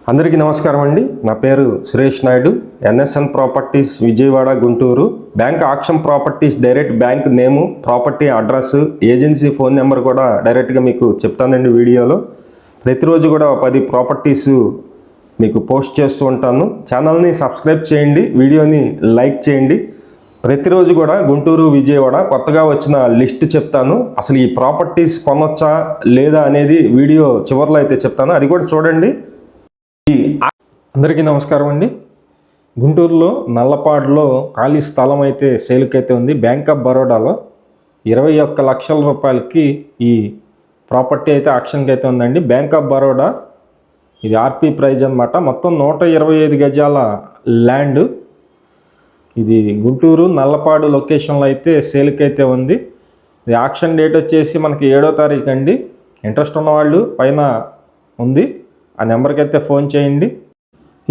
అందరికీ నమస్కారం అండి. నా పేరు Suresh Naidu. NSN properties Vijayawada Guntur. Bank auction properties direct bank నేము, property address, agency phone number కూడా డైరెక్ట్గా మీకు చెప్తానండి వీడియోలో. ప్రతిరోజు కూడా 10 ప్రాపర్టీస్ మీకు పోస్ట్ చేస్తూ ఉంటాను. ఛానల్ని సబ్స్క్రైబ్ చేయండి, వీడియోని లైక్ చేయండి. ప్రతిరోజు కూడా గుంటూరు విజయవాడ కొత్తగా వచ్చిన లిస్ట్ చెప్తాను. అసలు ఈ ప్రాపర్టీస్ కొనొచ్చా లేదా అనేది వీడియో చివరిలో అయితే చెప్తాను, అది కూడా చూడండి. అందరికీ నమస్కారం అండి. గుంటూరులో నల్లపాడులో ఖాళీ స్థలం అయితే సేల్కైతే ఉంది. బ్యాంక్ ఆఫ్ బరోడాలో 21 లక్షల రూపాయలకి ఈ ప్రాపర్టీ అయితే ఆక్షన్కి అయితే ఉందండి. బ్యాంక్ ఆఫ్ బరోడా, ఇది ఆర్పీ ప్రైజ్ అనమాట. మొత్తం 125 గజాల ల్యాండ్. ఇది గుంటూరు నల్లపాడు లొకేషన్లో అయితే సేల్కి అయితే ఉంది. ఇది ఆక్షన్ డేట్ వచ్చేసి మనకి 7వ తారీఖు అండి. ఇంట్రెస్ట్ ఉన్నవాళ్ళు పైన ఉంది, ఆ నెంబర్కి అయితే ఫోన్ చేయండి.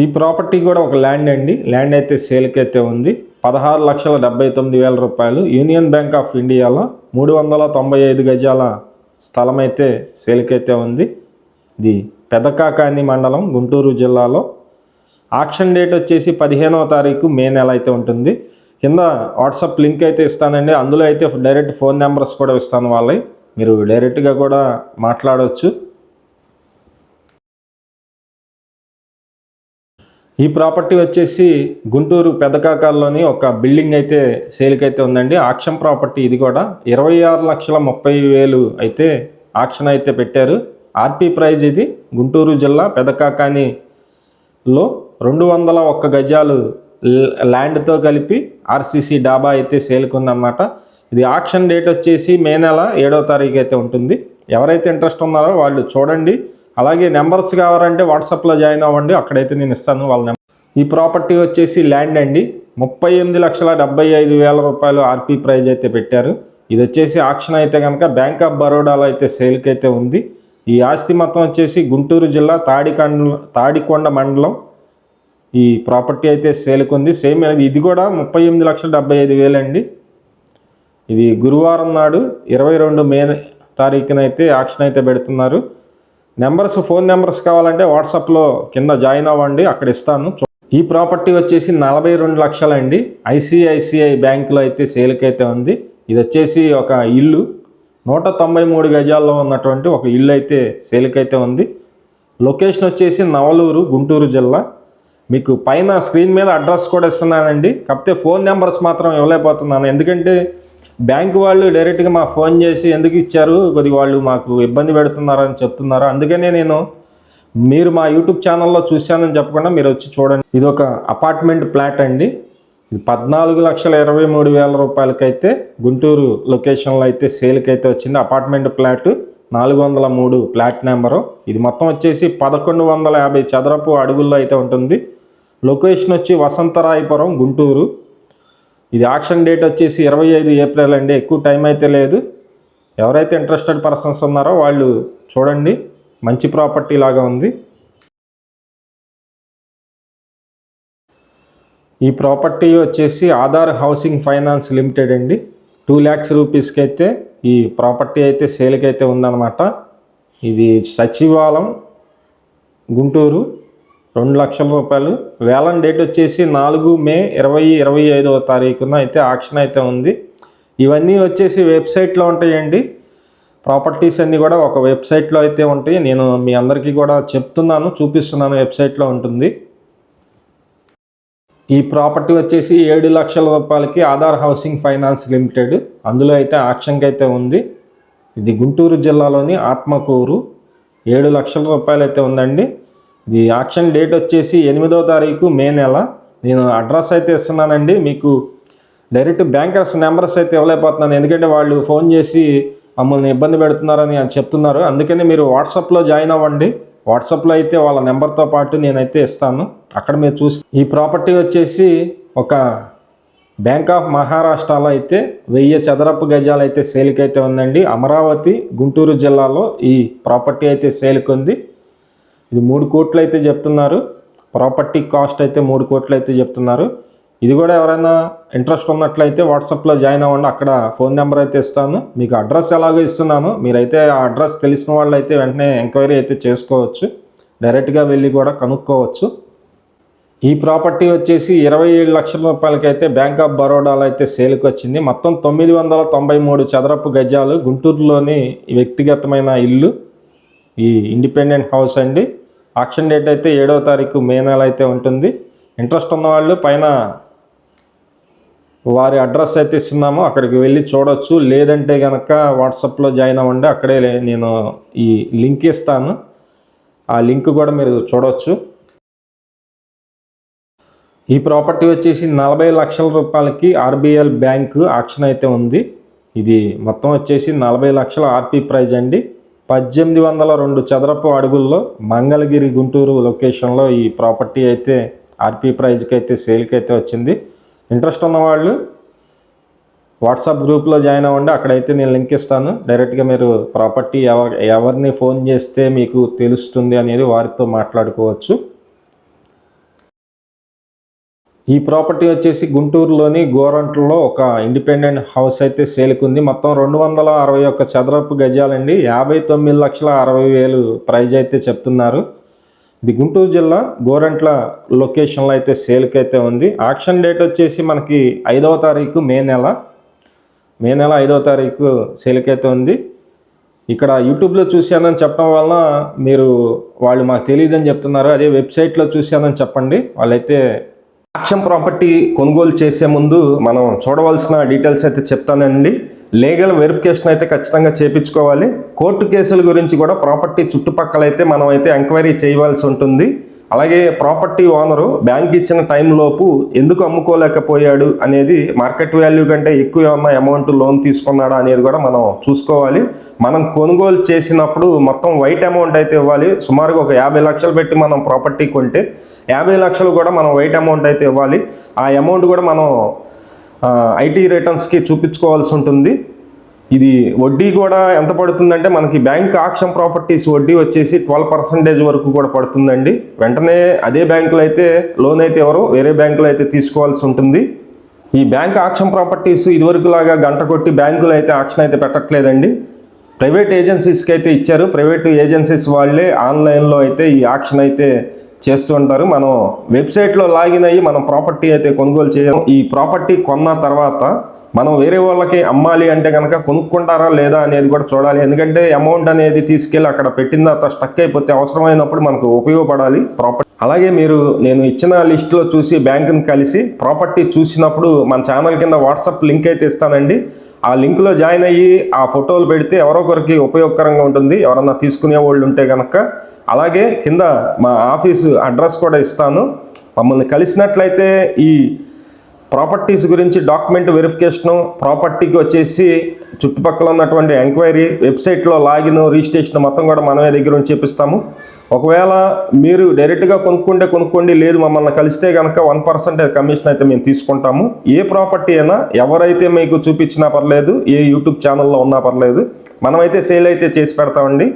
ఈ ప్రాపర్టీ కూడా ఒక ల్యాండ్ అండి. ల్యాండ్ అయితే సేల్కి అయితే ఉంది. 16,79,000 రూపాయలు. యూనియన్ బ్యాంక్ ఆఫ్ ఇండియాలో 395 గజాల స్థలం అయితే సేల్కి అయితే ఉంది. ఇది పెదకాకాని మండలం, గుంటూరు జిల్లాలో. ఆక్షన్ డేట్ వచ్చేసి 15వ తారీఖు మే నెల అయితే ఉంటుంది. కింద వాట్సాప్ లింక్ అయితే ఇస్తానండి. అందులో అయితే డైరెక్ట్ ఫోన్ నెంబర్స్ కూడా ఇస్తాను వాళ్ళవి, మీరు డైరెక్ట్గా కూడా మాట్లాడవచ్చు. ఈ ప్రాపర్టీ వచ్చేసి గుంటూరు పెదకాకాల్లోని ఒక బిల్డింగ్ అయితే సేల్కి అయితే ఉందండి. ఆక్షన్ ప్రాపర్టీ ఇది కూడా. 26,30,000 అయితే ఆక్షన్ అయితే పెట్టారు. ఆర్పీ ప్రైజ్ ఇది. గుంటూరు జిల్లా పెదకాకానిలో 201 గజాలు ల్యాండ్తో కలిపి ఆర్సీసీ డాబా అయితే సేల్కి ఉందన్నమాట. ఇది ఆక్షన్ డేట్ వచ్చేసి మే నెల 7వ తారీఖు అయితే ఉంటుంది. ఎవరైతే ఇంట్రెస్ట్ ఉన్నారో వాళ్ళు చూడండి. అలాగే నెంబర్స్ కావాలంటే వాట్సాప్లో జాయిన్ అవ్వండి, అక్కడైతే నేను ఇస్తాను వాళ్ళ నెంబర్. ఈ ప్రాపర్టీ వచ్చేసి ల్యాండ్ అండి. 38,75,000 రూపాయలు ఆర్పీ ప్రైజ్ అయితే పెట్టారు. ఇది వచ్చేసి ఆక్షన్ అయితే కనుక బ్యాంక్ ఆఫ్ బరోడాలో అయితే సేల్కి అయితే ఉంది. ఈ ఆస్తి మొత్తం వచ్చేసి గుంటూరు జిల్లా తాడికొండ మండలం ఈ ప్రాపర్టీ అయితే సేల్కి ఉంది. సేమ్ ఇది కూడా 38,75,000 అండి. ఇది గురువారం నాడు 22 మే తారీఖున అయితే ఆక్షన్ అయితే పెడుతున్నారు. నెంబర్స్, ఫోన్ నెంబర్స్ కావాలంటే వాట్సాప్లో కింద జాయిన్ అవ్వండి, అక్కడ ఇస్తాను. ఈ ప్రాపర్టీ వచ్చేసి 42 లక్షలు అండి. ఐసిఐసిఐ బ్యాంకులో అయితే సేల్కి అయితే ఉంది. ఇది వచ్చేసి ఒక ఇల్లు, 193 గజాల్లో ఉన్నటువంటి ఒక ఇల్లు అయితే సేల్కి అయితే ఉంది. లొకేషన్ వచ్చేసి నవలూరు, గుంటూరు జిల్లా. మీకు పైన స్క్రీన్ మీద అడ్రస్ కూడా ఇస్తున్నానండి. కాకపోతే ఫోన్ నెంబర్స్ మాత్రం ఇవ్వలేకపోతున్నాను, ఎందుకంటే బ్యాంకు వాళ్ళు డైరెక్ట్గా మాకు ఫోన్ చేసి ఎందుకు ఇచ్చారు, కొద్దిగా వాళ్ళు మాకు ఇబ్బంది పెడుతున్నారని చెప్తున్నారు. అందుకనే నేను మీరు మా యూట్యూబ్ ఛానల్లో చూశానని చెప్పకుండా మీరు వచ్చి చూడండి. ఇది ఒక అపార్ట్మెంట్ ప్లాట్ అండి. ఇది 14,23,000 రూపాయలకైతే గుంటూరు లొకేషన్లో అయితే సేల్కి అయితే వచ్చింది. Apartment plot 403 flat number. ఇది మొత్తం వచ్చేసి 1150 చదరపు అడుగుల్లో అయితే ఉంటుంది. లొకేషన్ వచ్చి వసంతరాయపురం, గుంటూరు. ఇది ఆక్షన్ డేట్ వచ్చేసి 25 ఏప్రిల్ అండి. ఎక్కువ టైం అయితే లేదు. ఎవరైతే ఇంట్రెస్టెడ్ పర్సన్స్ ఉన్నారో వాళ్ళు చూడండి, మంచి ప్రాపర్టీ లాగా ఉంది. ఈ ప్రాపర్టీ వచ్చేసి ఆధార్ హౌసింగ్ ఫైనాన్స్ లిమిటెడ్ అండి. 2 lakhs రూపీస్కి అయితే ఈ ప్రాపర్టీ అయితే సేల్కి అయితే ఉందన్నమాట. ఇది సచివాలయం, గుంటూరు, 2 లక్షల రూపాయలు. వేలం డేట్ వచ్చేసి 4 మే 2025వ తారీఖున అయితే ఆక్షన్ అయితే ఉంది. ఇవన్నీ వచ్చేసి వెబ్సైట్లో ఉంటాయండి. ప్రాపర్టీస్ అన్నీ కూడా ఒక వెబ్సైట్లో అయితే ఉంటాయి. నేను మీ అందరికీ కూడా చెప్తున్నాను, చూపిస్తున్నాను, వెబ్సైట్లో ఉంటుంది. ఈ ప్రాపర్టీ వచ్చేసి 7 లక్షల రూపాయలకి ఆధార్ హౌసింగ్ ఫైనాన్స్ లిమిటెడ్, అందులో అయితే ఆక్షన్కి అయితే ఉంది. ఇది గుంటూరు జిల్లాలోని ఆత్మకూరు. 7 లక్షల రూపాయలు అయితే ఉందండి. ఇది ఆక్షన్ డేట్ వచ్చేసి 8వ తారీఖు మే నెల. నేను అడ్రస్ అయితే ఇస్తున్నానండి. మీకు డైరెక్ట్ బ్యాంకర్స్ నెంబర్స్ అయితే ఇవ్వలేకపోతున్నాను, ఎందుకంటే వాళ్ళు ఫోన్ చేసి మమ్మల్ని ఇబ్బంది పెడుతున్నారని చెప్తున్నారు. అందుకని మీరు వాట్సాప్లో జాయిన్ అవ్వండి. వాట్సాప్లో అయితే వాళ్ళ నెంబర్తో పాటు నేనైతే ఇస్తాను, అక్కడ మీరు చూసి. ఈ ప్రాపర్టీ వచ్చేసి ఒక బ్యాంక్ ఆఫ్ మహారాష్ట్రలో అయితే 1000 చదరపు గజాలు అయితే సేల్కి అయితే ఉందండి. అమరావతి, గుంటూరు జిల్లాలో ఈ ప్రాపర్టీ అయితే సేల్కి ఉంది. ఇది 3 కోట్లు అయితే చెప్తున్నారు. ప్రాపర్టీ కాస్ట్ అయితే 3 కోట్లు అయితే చెప్తున్నారు. ఇది కూడా ఎవరైనా ఇంట్రెస్ట్ ఉన్నట్లయితే వాట్సాప్లో జాయిన్ అవ్వండి, అక్కడ ఫోన్ నెంబర్ అయితే ఇస్తాను. మీకు అడ్రస్ ఎలాగో ఇస్తున్నాను, మీరైతే ఆ అడ్రస్ తెలిసిన వాళ్ళు అయితే వెంటనే ఎంక్వైరీ అయితే చేసుకోవచ్చు. డైరెక్ట్గా వెళ్ళి కూడా కనుక్కోవచ్చు. ఈ ప్రాపర్టీ వచ్చేసి 27 లక్షల రూపాయలకైతే బ్యాంక్ ఆఫ్ బరోడాలో అయితే సేల్కి వచ్చింది. మొత్తం 993 చదరపు గజాలు, గుంటూరులోని వ్యక్తిగతమైన ఇల్లు, ఈ ఇండిపెండెంట్ హౌస్ అండి. ఆక్షన్ డేట్ అయితే 7వ తారీఖు మే నెల అయితే ఉంటుంది. ఇంట్రెస్ట్ ఉన్న వాళ్ళు పైన వారి అడ్రస్ అయితే ఇస్తున్నాము, అక్కడికి వెళ్ళి చూడవచ్చు. లేదంటే కనుక వాట్సాప్లో జాయిన్ అవ్వండి, అక్కడే నేను ఈ లింక్ ఇస్తాను, ఆ లింక్ కూడా మీరు చూడవచ్చు. ఈ ప్రాపర్టీ వచ్చేసి 40 లక్షల రూపాయలకి ఆర్బిఎల్ బ్యాంకు ఆక్షన్ అయితే ఉంది. ఇది మొత్తం వచ్చేసి 40 లక్షల ఆర్పీ ప్రైజ్ అండి. 1802 చదరపు అడుగుల్లో మంగళగిరి గుంటూరు లొకేషన్లో ఈ ప్రాపర్టీ అయితే ఆర్పీ ప్రైజ్కి అయితే సేల్కి అయితే వచ్చింది. ఇంట్రెస్ట్ ఉన్నవాళ్ళు వాట్సాప్ గ్రూప్లో జాయిన్ అవ్వండి, అక్కడైతే నేను లింక్ ఇస్తాను. డైరెక్ట్గా మీరు ప్రాపర్టీ ఎవరిని ఫోన్ చేస్తే మీకు తెలుస్తుంది అనేది వారితో మాట్లాడుకోవచ్చు. ఈ ప్రాపర్టీ వచ్చేసి గుంటూరులోని గోరంట్లలో ఒక ఇండిపెండెంట్ హౌస్ అయితే సేల్కి ఉంది. మొత్తం 261 చదరపు గజాలండి. 59,60,000 ప్రైజ్ అయితే చెప్తున్నారు. ఇది గుంటూరు జిల్లా గోరంట్ల లొకేషన్లో అయితే సేల్కి అయితే ఉంది. ఆక్షన్ డేట్ వచ్చేసి మనకి 5వ తారీఖు మే నెల 5వ తారీఖు సేల్కి అయితే ఉంది. ఇక్కడ యూట్యూబ్లో చూశానని చెప్పడం వలన వాళ్ళు మాకు తెలియదని చెప్తున్నారు. అదే వెబ్సైట్లో చూశానని చెప్పండి. వాళ్ళైతే ఆక్షన్ ప్రాపర్టీ కొనుగోలు చేసే ముందు మనం చూడవలసిన డీటెయిల్స్ అయితే చెప్తానండి. లీగల్ వెరిఫికేషన్ అయితే ఖచ్చితంగా చేయించుకోవాలి. కోర్టు కేసుల గురించి కూడా ప్రాపర్టీ చుట్టుపక్కల అయితే మనం అయితే ఎంక్వైరీ చేయవలసి ఉంటుంది. అలాగే ప్రాపర్టీ ఓనరు బ్యాంక్ ఇచ్చిన టైంలోపు ఎందుకు అమ్ముకోలేకపోయాడు అనేది, మార్కెట్ వాల్యూ కంటే ఎక్కువ ఏమన్నా అమౌంట్ లోన్ తీసుకున్నాడా అనేది కూడా మనం చూసుకోవాలి. మనం కొనుగోలు చేసినప్పుడు మొత్తం వైట్ అమౌంట్ అయితే ఇవ్వాలి. సుమారుగా ఒక 50 లక్షలు పెట్టి మనం ప్రాపర్టీ కొంటే 50 లక్షలు కూడా మనం వైట్ అమౌంట్ అయితే ఇవ్వాలి. ఆ అమౌంట్ కూడా మనం ఐటీ రిటర్న్స్కి చూపించుకోవాల్సి ఉంటుంది. ఇది వడ్డీ కూడా ఎంత పడుతుందంటే మనకి బ్యాంక్ ఆక్షన్ ప్రాపర్టీస్ వడ్డీ వచ్చేసి 12% వరకు కూడా పడుతుందండి. వెంటనే అదే బ్యాంకులో అయితే లోన్ అయితే ఎవరో వేరే బ్యాంకులో అయితే తీసుకోవాల్సి ఉంటుంది. ఈ బ్యాంక్ ఆక్షన్ ప్రాపర్టీస్ ఇదివరకు లాగా గంట కొట్టి బ్యాంకులు అయితే ఆక్షన్ అయితే పెట్టట్లేదండి. ప్రైవేట్ ఏజెన్సీస్కి అయితే ఇచ్చారు. ప్రైవేట్ ఏజెన్సీస్ వాళ్ళే ఆన్లైన్లో అయితే ఈ ఆక్షన్ అయితే చేస్తూ ఉంటారు. మనం వెబ్సైట్లో లాగిన్ అయ్యి మనం ప్రాపర్టీ అయితే కొనుగోలు చేయడం. ఈ ప్రాపర్టీ కొన్న తర్వాత మనం వేరే వాళ్ళకి అమ్మాలి అంటే కనుక కొనుక్కుంటారా లేదా అనేది కూడా చూడాలి. ఎందుకంటే అమౌంట్ అనేది తీసుకెళ్ళి అక్కడ పెట్టిన తర్వాత స్టక్ అయిపోతే అవసరమైనప్పుడు మనకు ఉపయోగపడాలి ప్రాపర్టీ. అలాగే నేను ఇచ్చిన లిస్టులో చూసి బ్యాంకుని కలిసి ప్రాపర్టీ చూసినప్పుడు మన ఛానల్ కింద వాట్సాప్ లింక్ అయితే ఇస్తానండి. ఆ లింక్లో జాయిన్ అయ్యి ఆ ఫోటోలు పెడితే ఎవరో ఒకరికి ఉపయోగకరంగా ఉంటుంది, ఎవరన్నా తీసుకునే వాళ్ళు ఉంటే కనుక. అలాగే కింద మా ఆఫీసు అడ్రస్ కూడా ఇస్తాను. మమ్మల్ని కలిసినట్లయితే ఈ ప్రాపర్టీస్ గురించి డాక్యుమెంట్ వెరిఫికేషను, ప్రాపర్టీకి వచ్చేసి చుట్టుపక్కల ఉన్నటువంటి ఎంక్వైరీ, వెబ్సైట్లో లాగిన్, రిజిస్ట్రేషన్ మొత్తం కూడా మనమే దగ్గర నుంచి చేపిస్తాము. ఒకవేళ మీరు డైరెక్ట్గా కొనుక్కోండి, లేదు మమ్మల్ని కలిస్తే కనుక 1% కమిషన్ అయితే మేము తీసుకుంటాము. ఏ ప్రాపర్టీ అయినా ఎవరైతే మీకు చూపించినా పర్లేదు, ఏ యూట్యూబ్ ఛానల్లో ఉన్నా పర్లేదు, మనమైతే సేల్ అయితే చేసి పెడతామండి.